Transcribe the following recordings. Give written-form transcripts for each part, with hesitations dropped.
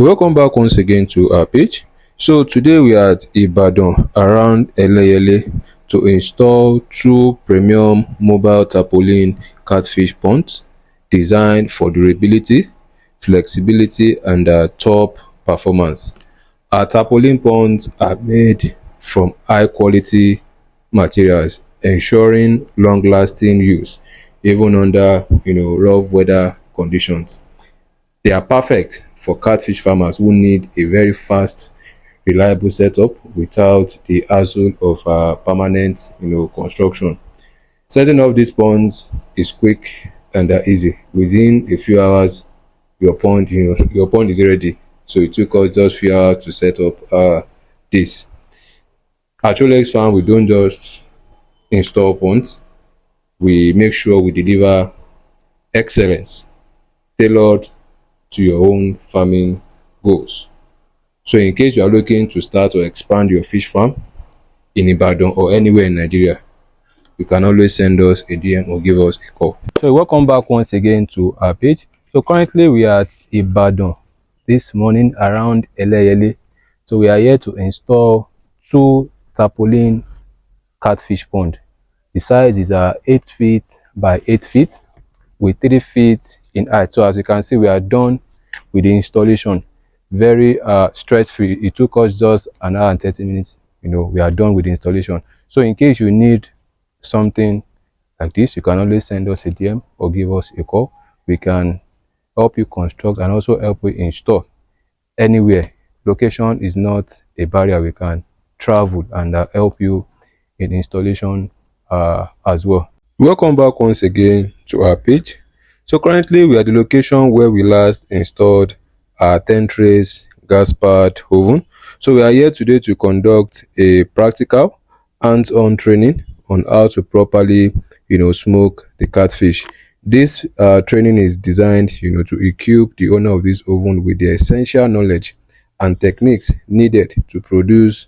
Welcome back once again to our page. So today we are at Ibadan around Eleyele to install two premium mobile tarpaulin catfish ponds designed for durability, flexibility and top performance. Our tarpaulin ponds are made from high quality materials, ensuring long lasting use even under rough weather conditions. They are perfect for catfish farmers who need a very fast, reliable setup without the hassle of permanent, construction. Setting up these ponds is quick and easy. Within a few hours, your pond is ready. So it took us just few hours to set up this. At Rolex Farm, we don't just install ponds. We make sure we deliver excellence tailored to your own farming goals. So in case you are looking to start or expand your fish farm in Ibadan or anywhere in Nigeria, you can always send us a DM or give us a call. So welcome back once again to our page. So currently we are at Ibadan this morning around Eleyele. So we are here to install two tarpaulin catfish pond. The size is 8 feet by 8 feet with 3 feet in height. So as you can see, we are done with the installation. Very stress-free. It took us just an hour and 30 minutes. We are done with the installation. So in case you need something like this, you can always send us a DM or give us a call. We can help you construct and also help you install anywhere. Location is not a barrier. We can travel and help you in installation as well. Welcome back once again to our page. So currently we are at the location where we last installed our 10 trays gas powered oven. So we are here today to conduct a practical hands-on training on how to properly smoke the catfish. This training is designed to equip the owner of this oven with the essential knowledge and techniques needed to produce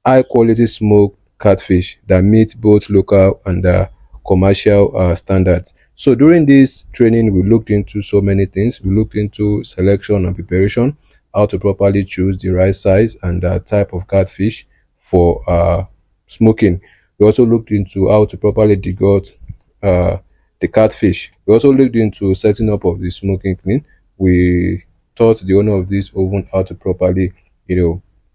high quality smoked catfish that meet both local and commercial standards. So during this training, we looked into so many things. We looked into selection and preparation, how to properly choose the right size and type of catfish for smoking. We also looked into how to properly degot the catfish. We also looked into setting up of the smoking clean. We taught the owner of this oven how to properly,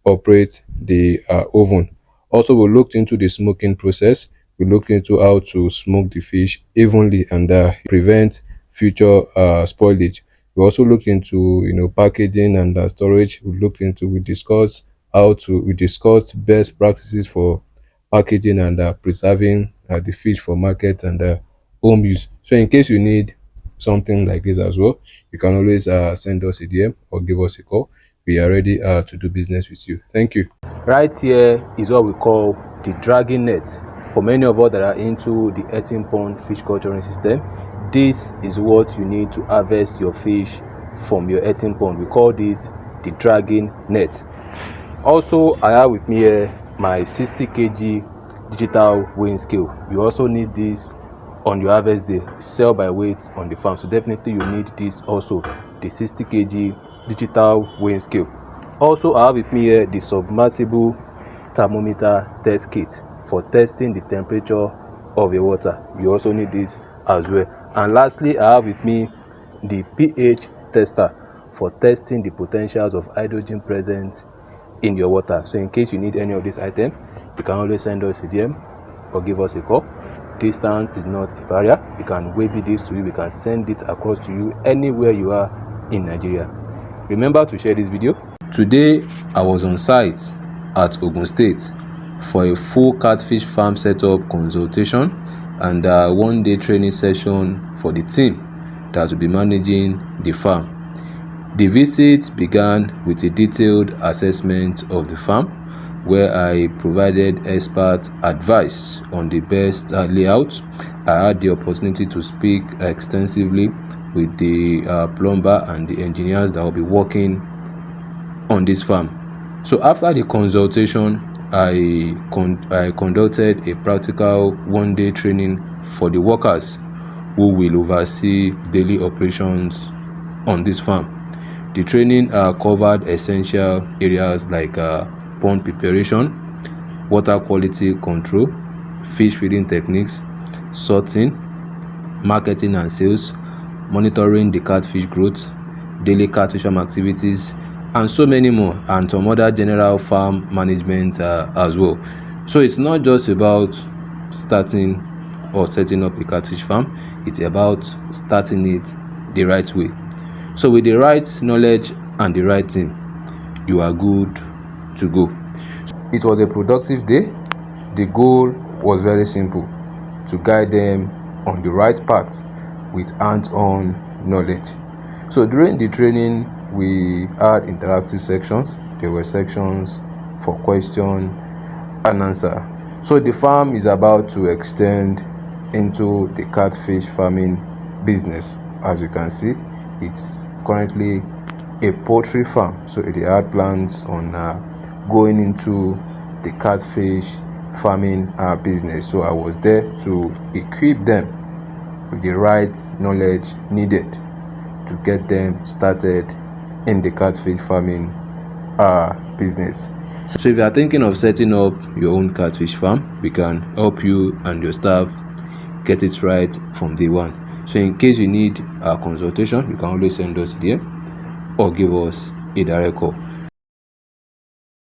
operate the oven. Also, we looked into the smoking process. We looked into how to smoke the fish evenly and prevent future spoilage. We also looked into packaging and storage. We discussed best practices for packaging and preserving the fish for market and home use. So in case you need something like this as well, you can always send us a DM or give us a call. We are ready to do business with you. Thank you. Right here is what we call the dragging net. For many of us that are into the 18 pond fish culturing system, this is what you need to harvest your fish from your 18 pond. We call this the dragging net. Also, I have with me here my 60 kg digital weighing scale. You also need this on your harvest day, sell by weight on the farm. So definitely you need this also, the 60 kg digital weighing scale. Also, I have with me here the submersible thermometer test kit for testing the temperature of your water. You also need this as well. And lastly, I have with me the pH tester for testing the potentials of hydrogen present in your water. So in case you need any of these items, you can always send us a DM or give us a call. Distance is not a barrier. We can wave this to you. We can send it across to you anywhere you are in Nigeria. Remember to share this video. Today I was on site at Ogun State for a full catfish farm setup consultation and a one-day training session for the team that will be managing the farm. The visit began with a detailed assessment of the farm, where I provided expert advice on the best layout. I had the opportunity to speak extensively with the plumber and the engineers that will be working on this farm. So after the consultation, I conducted a practical one-day training for the workers who will oversee daily operations on this farm. The training covered essential areas like pond preparation, water quality control, fish feeding techniques, sorting, marketing and sales, monitoring the catfish growth, daily catfish farm activities, and so many more, and some other general farm management as well. So it's not just about starting or setting up a catfish farm, it's about starting it the right way. So with the right knowledge and the right team, you are good to go. It was a productive day. The goal was very simple: to guide them on the right path with hands-on knowledge. So during the training, we had interactive sections. There were sections for question and answer. So the farm is about to extend into the catfish farming business. As you can see, it's currently a poultry farm. So they had plans on going into the catfish farming business. So I was there to equip them with the right knowledge needed to get them started in the catfish farming business. So if you are thinking of setting up your own catfish farm, we can help you and your staff get it right from day one. So in case you need a consultation, you can always send us there or give us a direct call.